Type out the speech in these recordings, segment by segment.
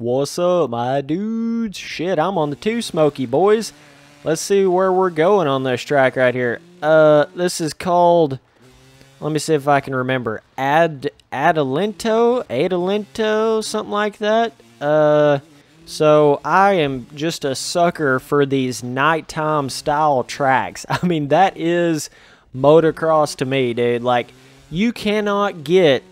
What's up, my dudes? Shit, I'm on the Too Smoky, boys. Let's see where we're going on this track right here. This is called, let me see if I can remember, Adelanto, something like that. So I am just a sucker for these nighttime style tracks. I mean, that is motocross to me, dude. Like, you cannot get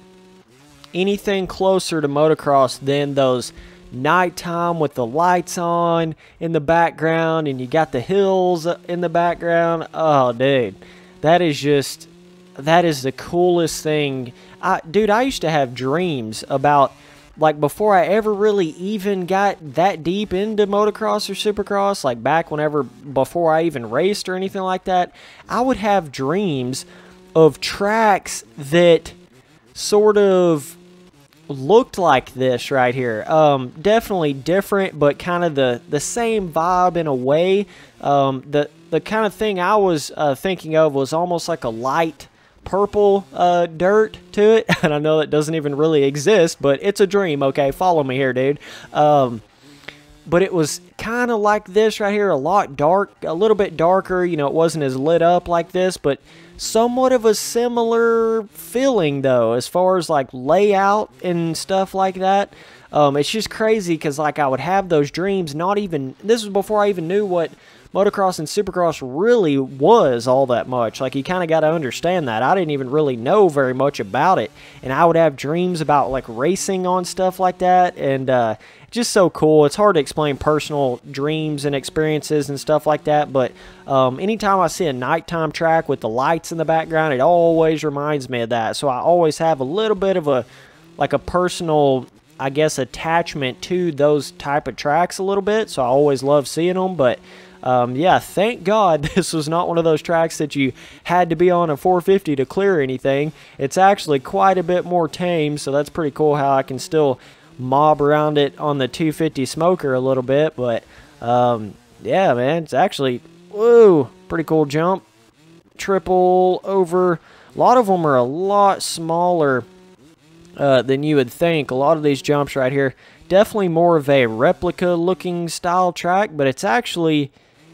anything closer to motocross than those nighttime with the lights on in the background and you got the hills in the background. Oh, dude, that is the coolest thing. Dude, I used to have dreams about, like, before I ever really even got that deep into motocross or supercross, like back before I even raced or anything like that, I would have dreams of tracks that sort of looked like this right here. Definitely different, but kind of the same vibe in a way. The kind of thing I was thinking of was almost like a light purple dirt to it. And I know that doesn't even really exist, but it's a dream, okay? Follow me here, dude. But it was kind of like this right here, a little bit darker. You know, it wasn't as lit up like this, but somewhat of a similar feeling, though, as far as, like, layout and stuff like that. It's just crazy because, like, I would have those dreams, this was before I even knew what motocross and supercross really was all that much. Like, you kind of got to understand that. I didn't even really know very much about it, and I would have dreams about, like, racing on stuff like that, and just so cool. It's hard to explain personal dreams and experiences and stuff like that, but anytime I see a nighttime track with the lights in the background, it always reminds me of that. So I always have a little bit of a personal, I guess, attachment to those type of tracks a little bit, so I always love seeing them. But yeah, thank God this was not one of those tracks that you had to be on a 450 to clear anything. It's actually quite a bit more tame, so that's pretty cool how I can still mob around it on the 250 smoker a little bit. But yeah, man, it's actually, whoa, pretty cool jump. Triple over. A lot of them are a lot smaller than you would think. A lot of these jumps right here, definitely more of a replica looking style track, but it's actually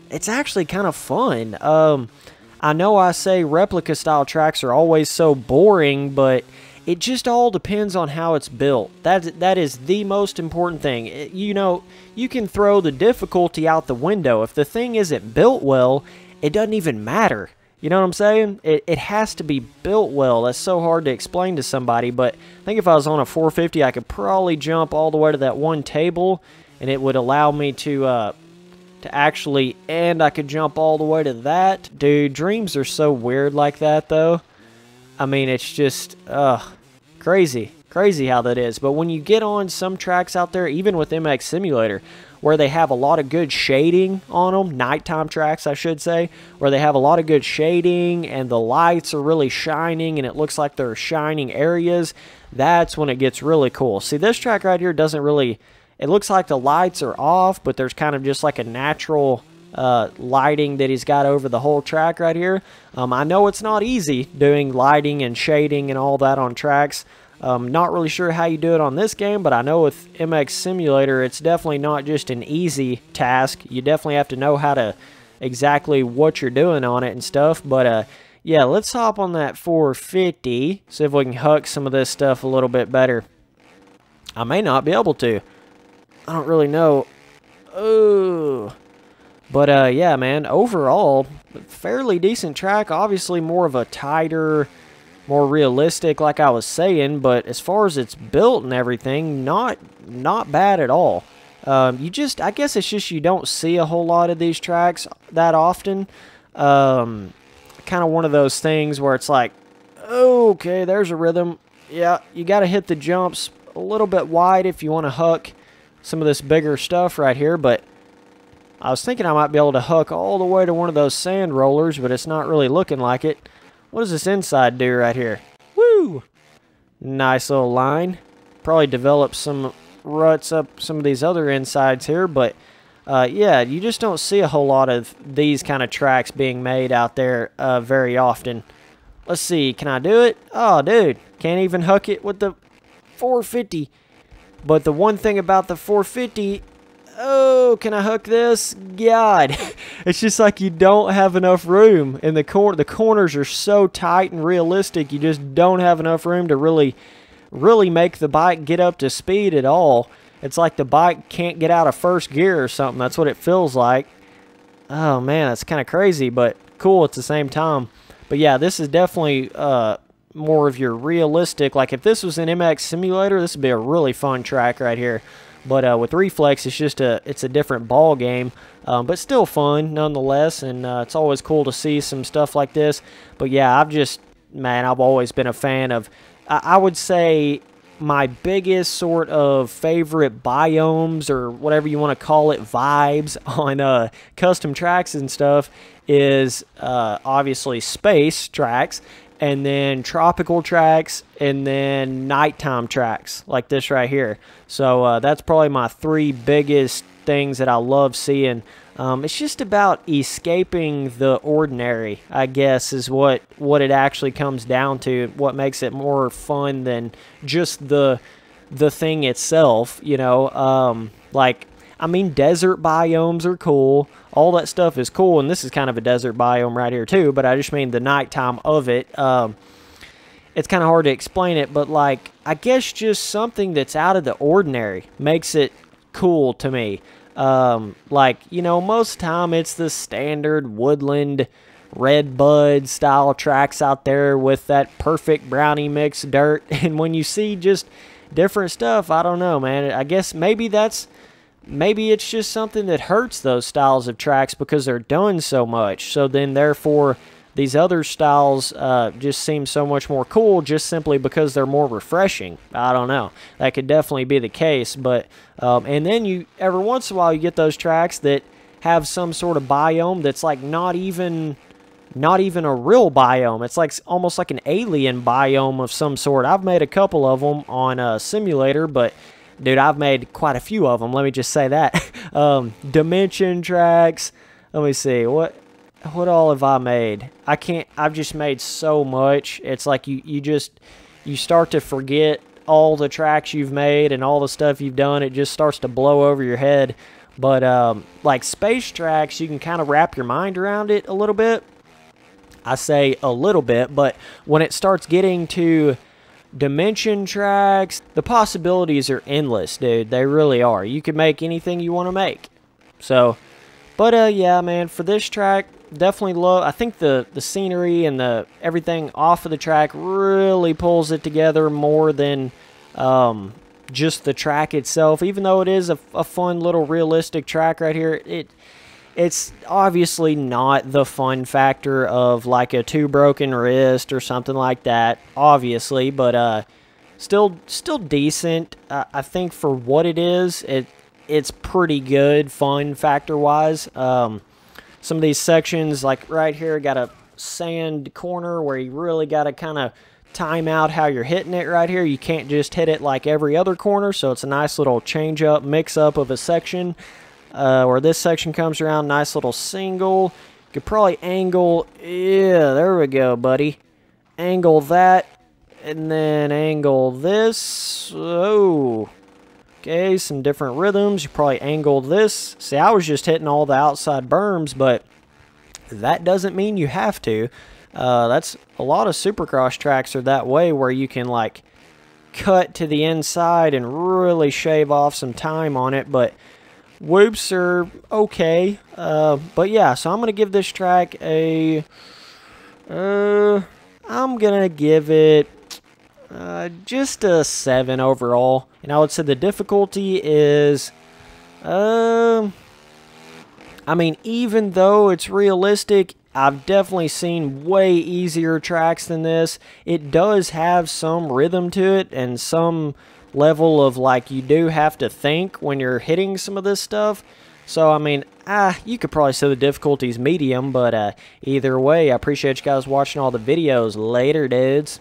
kind of fun. I know I say replica style tracks are always so boring, but it just all depends on how it's built. That is the most important thing. You know, you can throw the difficulty out the window. If the thing isn't built well, it doesn't even matter. You know what I'm saying? It has to be built well. That's so hard to explain to somebody, but I think if I was on a 450, I could probably jump all the way to that one table, and it would allow me to actually, and I could jump all the way to that. Dude, dreams are so weird like that, though. I mean, it's just, crazy how that is. But when you get on some tracks out there, even with MX Simulator, where they have a lot of good shading on them, nighttime tracks, I should say, where they have a lot of good shading and the lights are really shining and it looks like they're shining areas, that's when it gets really cool. See, this track right here doesn't really, it looks like the lights are off, but there's kind of just like a natural lighting that he's got over the whole track right here. I know it's not easy doing lighting and shading and all that on tracks. Not really sure how you do it on this game, but I know with MX Simulator, it's definitely not just an easy task. You definitely have to know how to exactly what you're doing on it and stuff. But yeah, let's hop on that 450, see if we can huck some of this stuff a little bit better. I may not be able to. I don't really know. Oh. But yeah, man, overall, fairly decent track. Obviously more of a tighter, more realistic, like I was saying, but as far as it's built and everything, not bad at all. I guess it's just you don't see a whole lot of these tracks that often. Kind of one of those things where it's like, okay, there's a rhythm. Yeah, you got to hit the jumps a little bit wide if you want to huck some of this bigger stuff right here, but I was thinking I might be able to huck all the way to one of those sand rollers, but it's not really looking like it. What does this inside do right here? Woo! Nice little line. Probably develop some ruts up some of these other insides here, but yeah, you just don't see a whole lot of these kind of tracks being made out there very often. Let's see, can I do it? Oh, dude, can't even huck it with the 450. But the one thing about the 450, oh, can I hook this? God, it's just like you don't have enough room in the corner. The corners are so tight and realistic, you just don't have enough room to really make the bike get up to speed at all. It's like the bike can't get out of first gear or something. That's what it feels like. Oh man, that's kind of crazy, but cool at the same time. But yeah, this is definitely more of your realistic. Like if this was an MX simulator, this would be a really fun track right here. But with Reflex, it's just it's a different ball game, but still fun nonetheless. And it's always cool to see some stuff like this. But yeah, I've always been a fan of. I would say my biggest sort of favorite biomes, or whatever you want to call it, vibes on custom tracks and stuff is obviously space tracks, and then tropical tracks, and then nighttime tracks like this right here. So that's probably my 3 biggest things that I love seeing. It's just about escaping the ordinary, I guess, is what it actually comes down to. What makes it more fun than just the thing itself, you know. Like, I mean, desert biomes are cool. All that stuff is cool, and this is kind of a desert biome right here too, but I just mean the nighttime of it. It's kind of hard to explain it, but like, I guess just something that's out of the ordinary makes it cool to me. Like, you know, most of the time it's the standard woodland red bud style tracks out there with that perfect brownie mix dirt. And when you see just different stuff, I don't know, man. I guess maybe it's just something that hurts those styles of tracks because they're done so much. So then therefore these other styles just seem so much more cool just simply because they're more refreshing. I don't know. That could definitely be the case. But and then every once in a while you get those tracks that have some sort of biome that's like not even a real biome. It's like almost like an alien biome of some sort. I've made a couple of them on a simulator, but dude, I've made quite a few of them. Let me just say that. Dimension tracks. Let me see. What all have I made? I've just made so much. It's like you start to forget all the tracks you've made and all the stuff you've done. It just starts to blow over your head. But like space tracks, you can kind of wrap your mind around it a little bit. I say a little bit, but when it starts getting to dimension tracks, the possibilities are endless, dude. They really are. You can make anything you want to make. So, but yeah, man, for this track, definitely love. I think the scenery and everything off of the track really pulls it together more than just the track itself. Even though it is a fun little realistic track right here, it's obviously not the fun factor of like a 2 broken wrist or something like that, obviously, but still decent. I think for what it is, it's pretty good fun factor wise. Some of these sections, like right here, got a sand corner where you really got to kind of time out how you're hitting it right here. You can't just hit it like every other corner, so it's a nice little change up, mix up of a section. Where this section comes around, nice little single. You could probably angle, yeah, there we go, buddy. Angle that, and then angle this. Oh, okay, some different rhythms. You probably angle this. See, I was just hitting all the outside berms, but that doesn't mean you have to. That's a lot of Supercross tracks are that way, where you can like cut to the inside and really shave off some time on it, but whoops are okay. But yeah, so I'm going to give this track I'm going to give it just a 7 overall. And I would say the difficulty is, I mean, even though it's realistic, I've definitely seen way easier tracks than this. It does have some rhythm to it and some level of like you do have to think when you're hitting some of this stuff. So I mean, you could probably say the difficulty is medium, but either way, I appreciate you guys watching all the videos. Later, dudes.